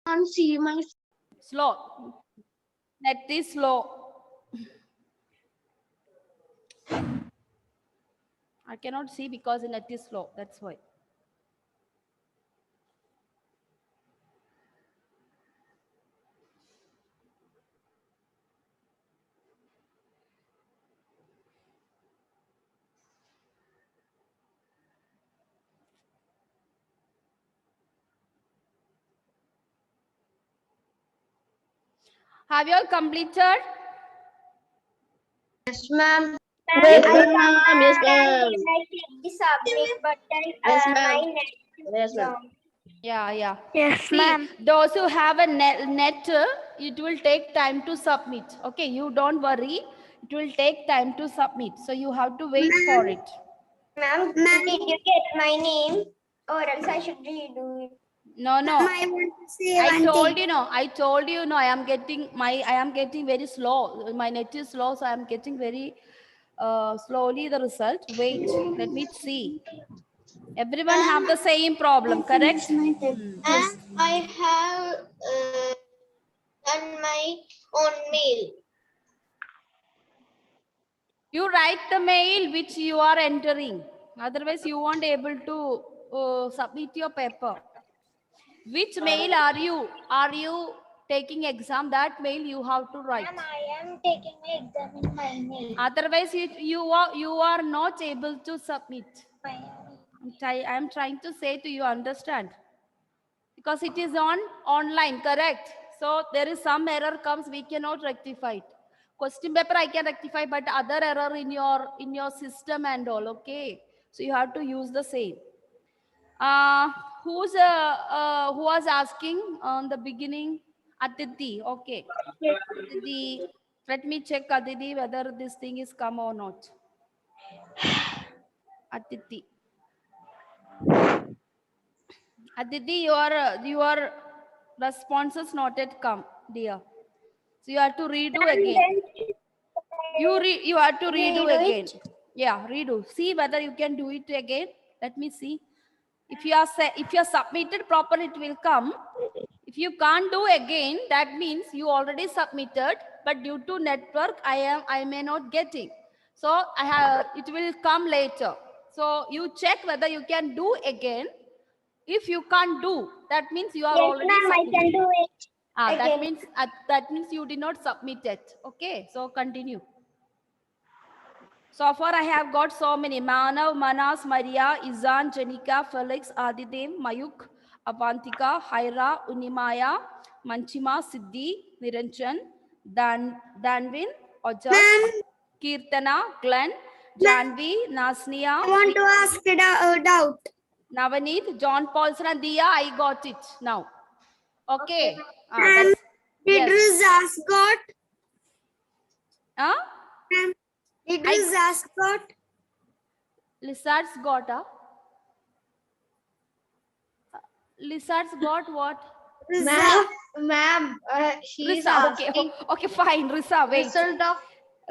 can't see my. Slow. Net is slow. I cannot see because the net is slow. That's why. Have you all completed? Yes, ma'am. Yes, Yes, ma'am. Yes, ma'am. I click the submit button. Yes, ma'am. My net Yes, ma'am. down. Yeah, yeah. Yes, See, those who have a net, it will take time to submit. Okay, you don't worry. It will take time to submit. So you have to wait for it. Ma'am, did you get my name? Or else I should redo it. No, no. I want to say I told you no. I told you no. I am getting very slow. My net is slow, so I am getting very slowly the result. Wait, let me see. Everyone have the same problem, correct? I have done my own mail. You write the mail which you are entering. Otherwise, you won't able to submit your paper. Which mail are you? Are you taking exam? That mail you have to write. Ma'am, I am taking my exam in my mail. Otherwise, you are not able to submit. I am trying to say to you, understand? Because it is on online, correct? So there is some error comes, we cannot rectify it. Question paper I can rectify, but other error in your system and all, okay? So you have to use the same. Who was asking on the beginning? Aditi, okay. Aditi, let me check Aditi whether this thing is come or not. Aditi. Aditi, your responses not yet come, dear. So you have to redo again. You have to redo again. Yeah, redo. See whether you can do it again. Let me see. If you are submitted properly, it will come. If you can't do again, that means you already submitted, but due to network, I may not getting. So it will come later. So you check whether you can do again. If you can't do, that means you are already submitted. I can do it. That means you did not submit it. Okay, so continue. So far I have got so many. Manav, Manas, Maria, Izan, Janika, Felix, Adidev, Mayuk, Avantika, Haira, Unimaya, Manchima, Siddhi, Niranjan, Danvin, Ojas, Kirtana, Glenn, Janvi, Nasnia. I want to ask a doubt. Navaneet, John Paulson and Dia, I got it now. Okay. Did Rizas got? Huh? Did Rizas got? Lizards got Lizards got what? Ma'am, she is Risa, asking okay, fine. Risa, wait. result of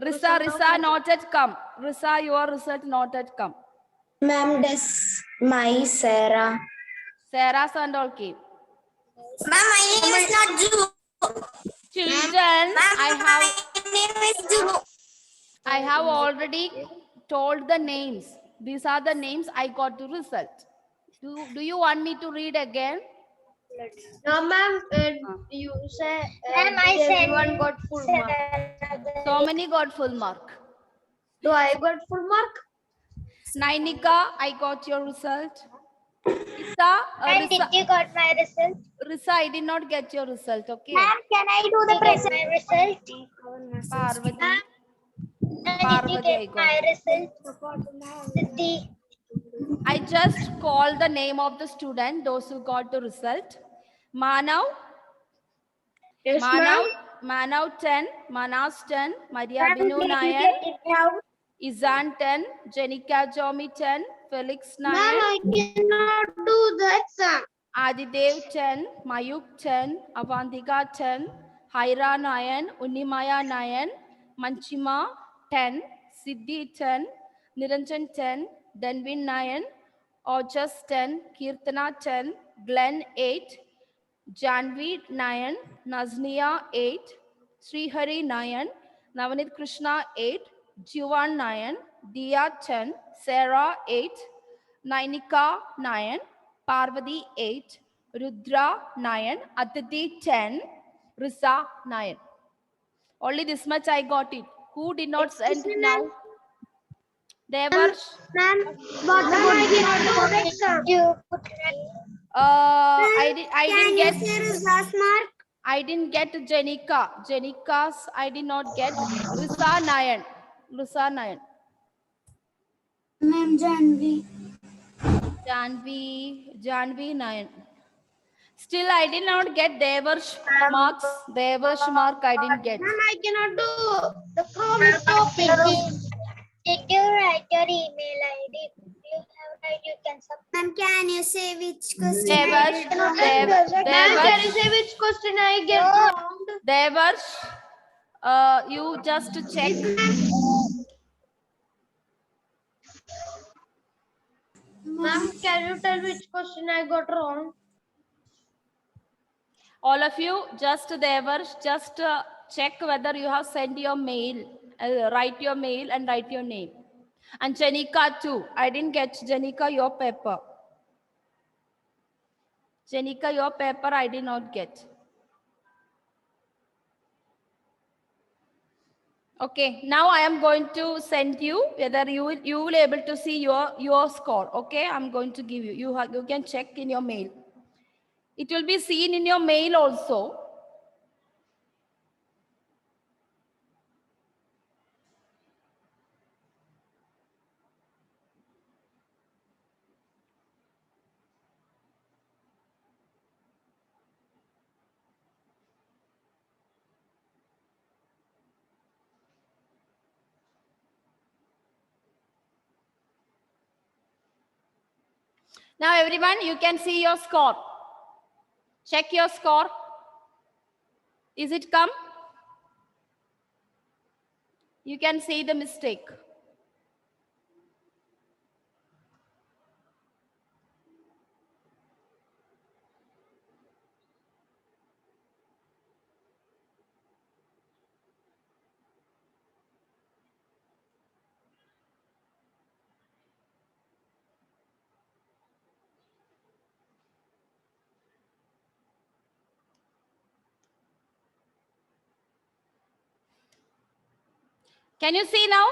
Risa, not yet come. Risa, your result not yet come. Ma'am, does my Sarah? Sarah's and all came. Ma'am, my name is not Ju. Children, my name is Ju. I have already told the names. These are the names I got the result. Do you want me to read again? no, ma'am. You say Ma'am, I said everyone got full mark. So many got full mark. Do I got full mark? Nainika, I got your result. Risa, And did you got my result? Risa, I did not get your result. Okay. Ma'am, can I do the present? My result? Parvati. And did you get my result? Siddhi. I just called the name of the student, those who got the result. Manav. Yes, ma'am. Manav 10, Manas 10, Maria Binu 9, Izan 10, Jenika Jomi 10, Felix 9. Ma'am, I cannot do the exam. Adidev 10, Mayuk 10, Avantika 10, Haira 9, Unimaya 9, Manchima 10, Siddhi 10, Niranjan 10, Danvin 9, Ojas 10, Kirtana 10, Glenn 8, Janvi 9, Naznia 8, Srihari 9, Navanit Krishna 8, Jivan 9, Dia 10, Sarah 8, Nainika 9, Parvati 8, Rudra 9, Aditi 10, Risa 9. Only this much I got it. Who did not send now? Devarsh. Ma'am, what about the exam? I didn't get. last mark? I didn't get Jenika. Jenika's I did not get. Risa Nayan. Risa Nayan. Ma'am, Janvi. Janvi Nayan. Still, I did not get Devarsh marks. Devarsh mark I didn't get. Ma'am, I cannot do. The Chrome is stopping. Did you write your email ID? You have right, you can submit. Ma'am, can you say which question? Devarsh. Ma'am, can you say which question I get wrong? Devarsh. You just check. Ma'am, can you tell which question I got wrong? All of you, just Devarsh, just check whether you have sent your mail. Write your mail and write your name. And Janika too. I didn't get Janika your paper. Janika your paper I did not get. Okay, now I am going to send you whether you will able to see your score. Okay, I'm going to give you. You can check in your mail. It will be seen in your mail also. Now everyone, you can see your score. Check your score. Is it come? You can see the mistake. Can you see now?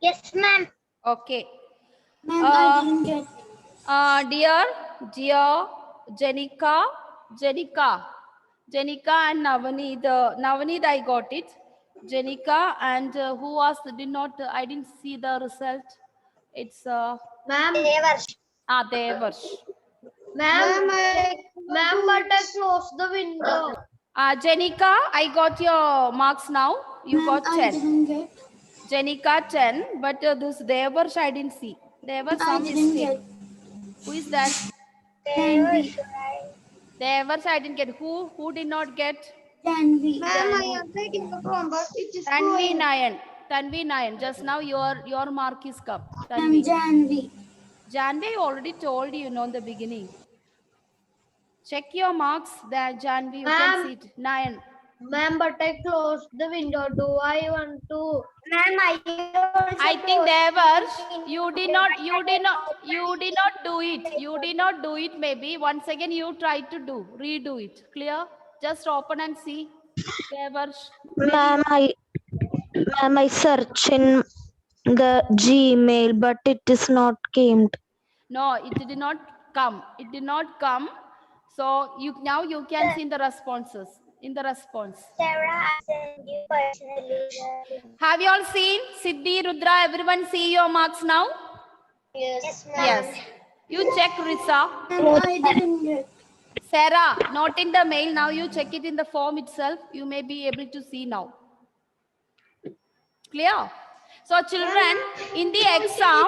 Yes, ma'am. Okay. Ma'am, I didn't get. Dear Jenika and Navneet. Navneet, I got it. Jenika and who was did not? I didn't see the result. It's Ma'am, Devarsh. ma'am, but I closed the window. Jenika, I got your marks now. You got 10. I didn't get. Jenika 10, but this Devarsh I didn't see. There was some mistake. Who is that? Janvi. Devarsh I didn't get. Who did not get? Janvi. Ma'am, I am taking the Chrome, but it is Tanvi going. Nayan. Just now your mark is come. Ma'am, Janvi. Janvi, I already told you, in the beginning. Check your marks there, Janvi. You can see it. Nayan. Ma'am, but I closed the window. Do I want to? Ma'am, I think Devarsh, you did not do it. You did not do it. Maybe once again you try to redo it. Clear? Just open and see. Devarsh. Ma'am, I search in the Gmail, but it is not came. No, it did not come. It did not come. So now you can see in the responses. In the response. Sarah, I send you personally. Have you all seen? Siddhi, Rudra, everyone see your marks now? Yes, ma'am. Yes. You check, Risa. I didn't get. Sarah, not in the mail. Now you check it in the form itself. You may be able to see now. Clear? So children, in the exam,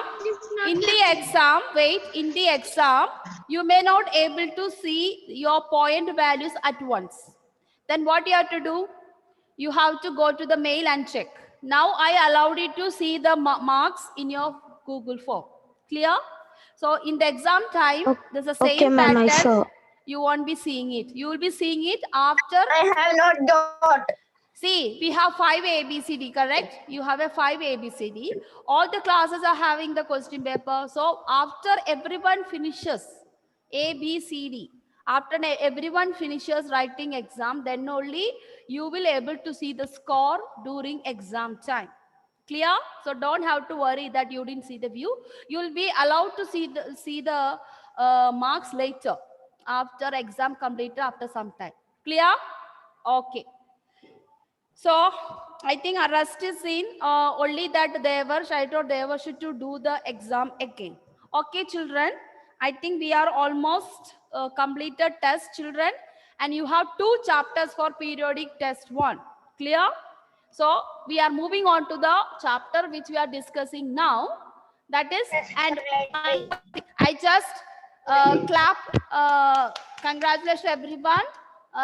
you may not able to see your point values at once. Then what you have to do? You have to go to the mail and check. Now I allowed you to see the marks in your Google form. Clear? So in the exam time, there's the Okay, same ma'am, I pattern. saw. You won't be seeing it. You will be seeing it after. I have not dot. See, we have 5 ABCD, correct? You have a 5 ABCD. All the classes are having the question paper. So after everyone finishes ABCD, after everyone finishes writing exam, then only you will able to see the score during exam time. Clear? So don't have to worry that you didn't see the view. You will be allowed to see the marks later after exam completed after some time. Clear? Okay. So I think a rest is in only that I told Devash to do the exam again. Okay, children. I think we are almost completed test, children, and you have 2 chapters for periodic test 1. Clear? So we are moving on to the chapter which we are discussing now. That is, and I just clap. Congratulations, everyone.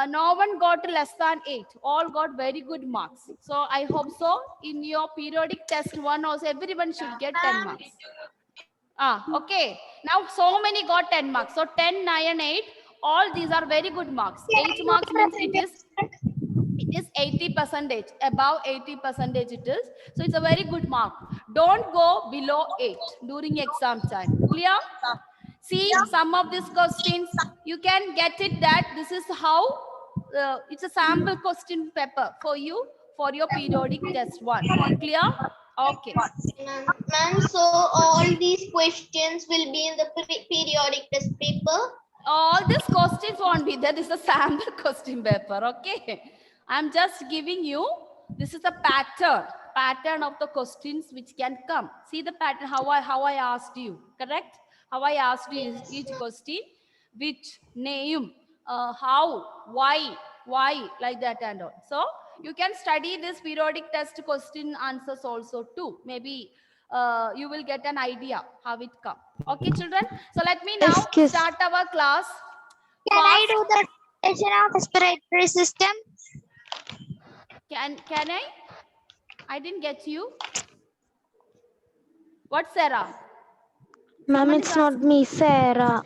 No one got less than 8. All got very good marks. So I hope so. In your periodic test 1 also, everyone should get 10 marks. Okay. Now so many got 10 marks. So 10, 9, and 8. All these are very good marks. 8 marks means it is 80%, above 80% it is. So it's a very good mark. Don't go below 8 during exam time. Clear? See some of these questions, you can get it that this is how it's a sample question paper for you for your periodic test 1. Clear? Okay. Ma'am, so all these questions will be in the periodic test paper. All these questions won't be there. This is a sample question paper. Okay. I'm just giving you, this is a pattern of the questions which can come. See the pattern, how I asked you, correct? How I asked you each question, which, name, how, why, like that and all. So you can study this periodic test question answers also too. Maybe you will get an idea how it come. Okay, children. So let me now Excuse. start our class. Can I do the definition of respiratory system? Can I? I didn't get you. What, Sarah? Ma'am, Someone it's is not me, Sarah.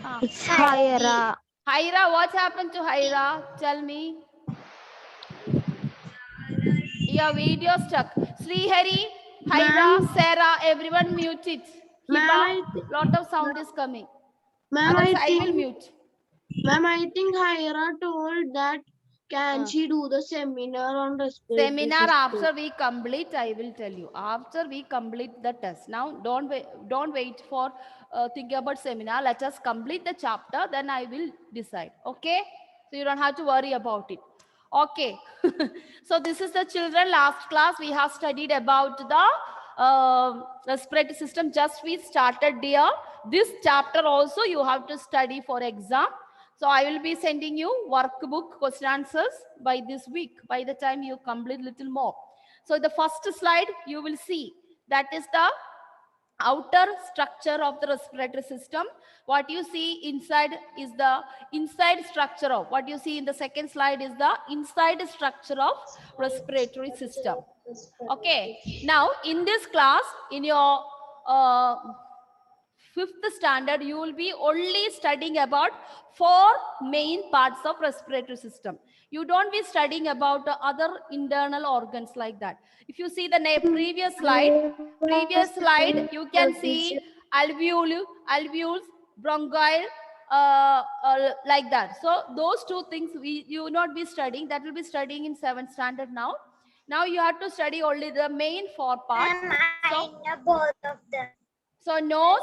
Ah. It's Hyra. Hyra, what happened to Hyra? Tell me. Your video stuck. Srihari, Hyra, Sarah, everyone mute it. Hiba, lot of sound is coming. Ma'am, Others I will mute. Ma'am, I think Hyra told that can she do the seminar on respiratory Seminar system? after we complete, I will tell you. After we complete the test. Now, don't wait for thinking about seminar. Let us complete the chapter, then I will decide. Okay? So you don't have to worry about it. Okay. So this is the children. Last class we have studied about the respiratory system. Just we started dear. This chapter also you have to study for exam. So I will be sending you workbook question answers by this week, by the time you complete little more. So the first slide you will see, that is the outer structure of the respiratory system. What you see inside is the inside structure of, what you see in the second slide is the inside structure of respiratory system. Okay. Now in this class, in your 5th standard, you will be only studying about 4 main parts of respiratory system. You don't be studying about other internal organs like that. If you see the previous slide, you can see alveoles, bronchial, like that. So those 2 things you will not be studying. That will be studying in 7th standard now. Now you have to study only the main 4 parts. I know both of them. So nose,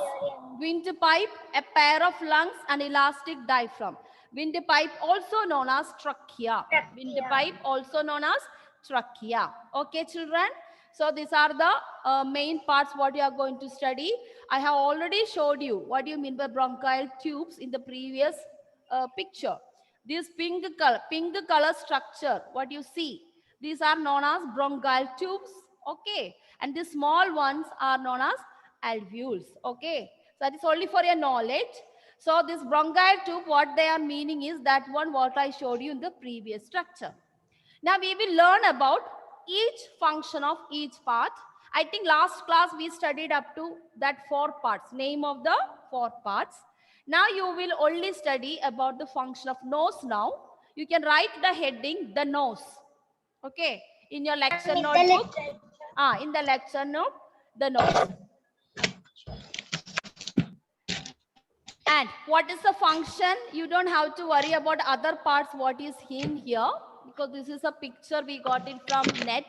windpipe, a pair of lungs, and elastic diaphragm. Windpipe also known as trachea. Windpipe also known as trachea. Okay, children. So these are the main parts what you are going to study. I have already showed you what do you mean by bronchial tubes in the previous picture. This pink color structure, what you see, these are known as bronchial tubes. Okay, and the small ones are known as alveoles. Okay, so that is only for your knowledge. So this bronchial tube, what they are meaning is that one what I showed you in the previous structure. Now we will learn about each function of each part, I think last class we studied up to that 4 parts, name of the 4 parts. Now you will only study about the function of nose now. You can write the heading, the nose. Okay, in your lecture In the notebook. lecture. In the lecture note, the nose. And what is the function? You don't have to worry about other parts, what is in here, because this is a picture we got it from net.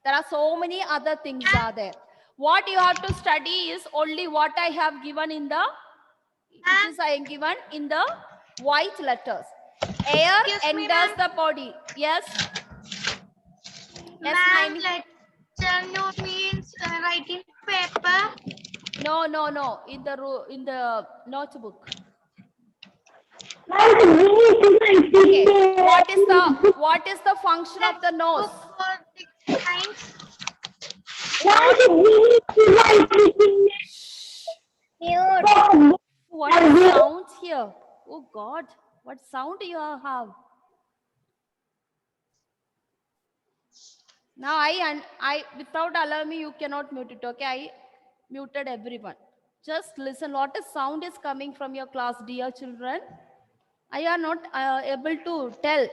There are so many other things are there. What you have to study is only what I have given in the, it is I am given in the white letters. Air Excuse me, enters ma'am. the body. Yes. Yes, Ma'am, Naini. lecture note means writing paper. No. In the notebook. Okay. What is the function of the nose? Book for 6 lines. Mute. What is sound here? Oh God, what sound you have? Now I without allowing me, you cannot mute it. Okay, I muted everyone. Just listen. What is sound is coming from your class, dear children? I am not able to tell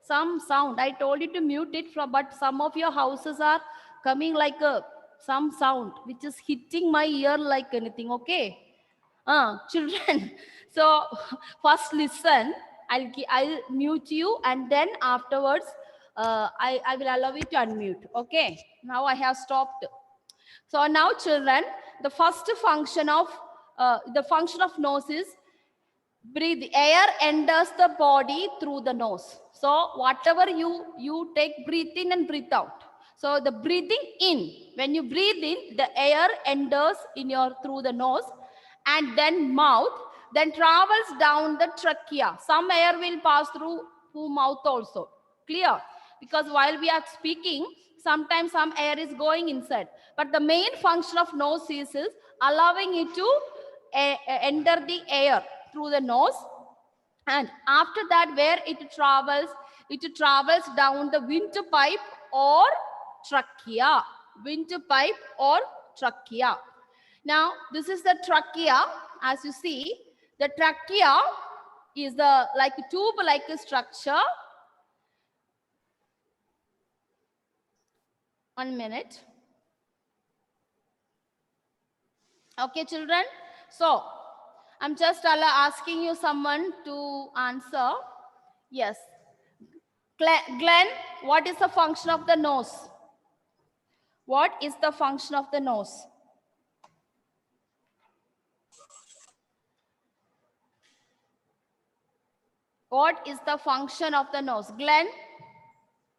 some sound. I told you to mute it from, but some of your houses are coming like some sound which is hitting my ear like anything. Okay, children. So first listen. I'll mute you, and then afterwards I will allow you to unmute. Okay. Now I have stopped. So now, children, the first function of nose is breathe. Air enters the body through the nose. So whatever you take, breathe in and breathe out. So the breathing in, when you breathe in, the air enters in your through the nose, and then mouth, then travels down the trachea. Some air will pass through mouth also. Clear? Because while we are speaking, sometimes some air is going inside. But the main function of nose is allowing it to enter the air through the nose, and after that where it travels down the windpipe or trachea. Windpipe or trachea. Now this is the trachea. As you see, the trachea is the like a tube like a structure. 1 minute. Okay, children. So I'm just asking you someone to answer. Yes. Glenn, what is the function of the nose? What is the function of the nose? What is the function of the nose? Glenn?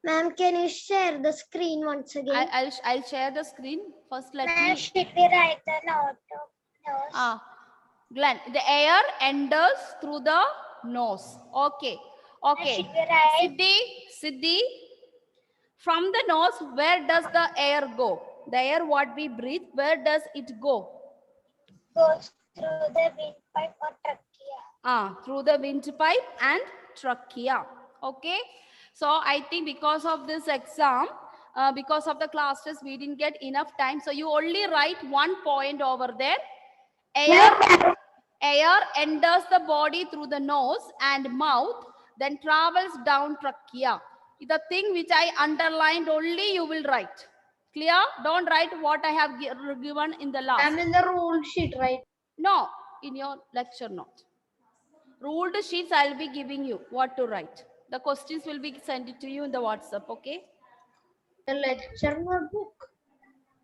Ma'am, can you share the screen once again? I'll share the screen. First let Ma'am, me. should we write the note of nose? Glenn, the air enters through the nose. Okay. Okay. Should we write? Siddhi, from the nose, where does the air go? The air what we breathe, where does it go? Goes through the windpipe or trachea. Through the windpipe and trachea. Okay. So I think because of this exam, because of the class test, we didn't get enough time. So you only write 1 point over there. Air enters the body through the nose and mouth, then travels down trachea. The thing which I underlined only you will write. Clear? Don't write what I have given in the last. I'm in the rule sheet, right? No, in your lecture note. Ruled sheets I'll be giving you what to write. The questions will be sent to you in the WhatsApp, okay? The lecture notebook.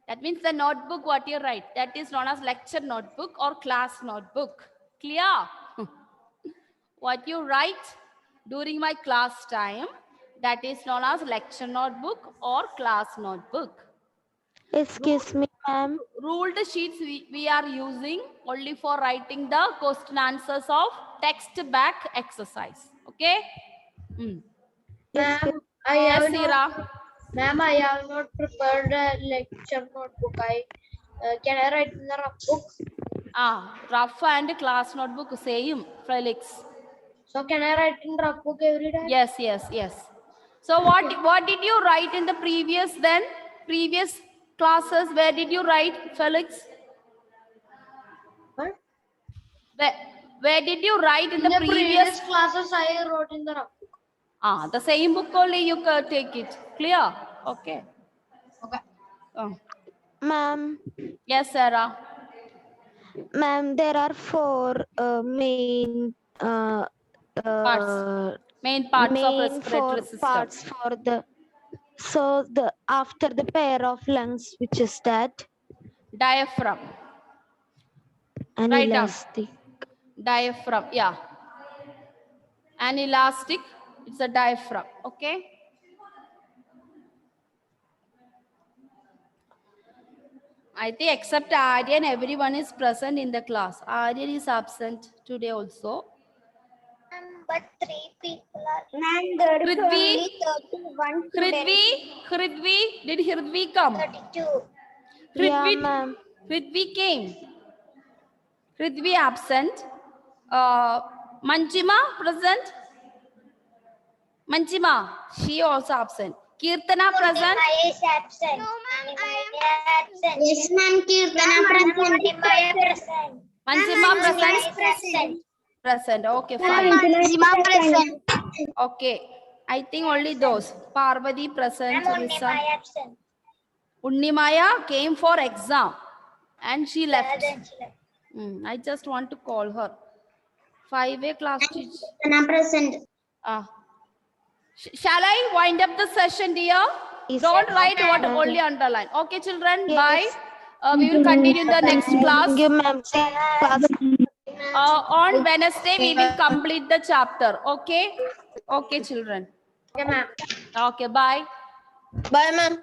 That means the notebook what you write. That is known as lecture notebook or class notebook. Clear? What you write during my class time, that is known as lecture notebook or class notebook. Excuse me, ma'am. Ruled sheets we are using only for writing the question answers of text back exercise. Okay? Ma'am, I Yes, have not, Sira. ma'am, I have not prepared a lecture notebook. Can I write in the rough book? Rough and class notebook same, Felix. So can I write in rough book every time? Yes. So what did you write in the previous classes, where did you write, Felix? What? Where did you write in the In the previous? classes, I wrote in the rough book. The same book only you can take it. Clear? Okay. Okay. Oh. Ma'am, Yes, Sarah. ma'am, there are four main Main parts of main respiratory four system. parts for the after the pair of lungs, which is that Diaphragm. an Write down. elastic. Diaphragm. Yeah. An elastic. It's a diaphragm. Okay. I think except Aryan, everyone is present in the class. Aryan is absent today also. But 3 people are. Ma'am, there is Hrithvi? only 31 students. Hrithvi, did Hrithvi come? 32. Yeah, Hrithvi, ma'am. Hrithvi came. Hrithvi absent. Manchima present. Manchima, she also absent. Kirtana present. Maya is absent. No, ma'am, I am absent. Yes, ma'am, Kirtana present. Maya present. Manchima present. Is absent. Present. Okay, fine. Manchima present. Okay. I think only those. Parvati present. Ma'am, only Risa. Maya absent. Unnimaya came for exam and she left. Then she left. I just want to call her. 5A class teacher. Kirtana present. Shall I wind up the session, dear? Yes, Don't yes, write what ma'am. only underline. Okay, children. Yes. Bye. We will continue in the next class. Thank you, ma'am. See, class. On Wednesday, we will complete the chapter. Okay? Okay, children. Okay, ma'am. Okay, bye. Bye, ma'am.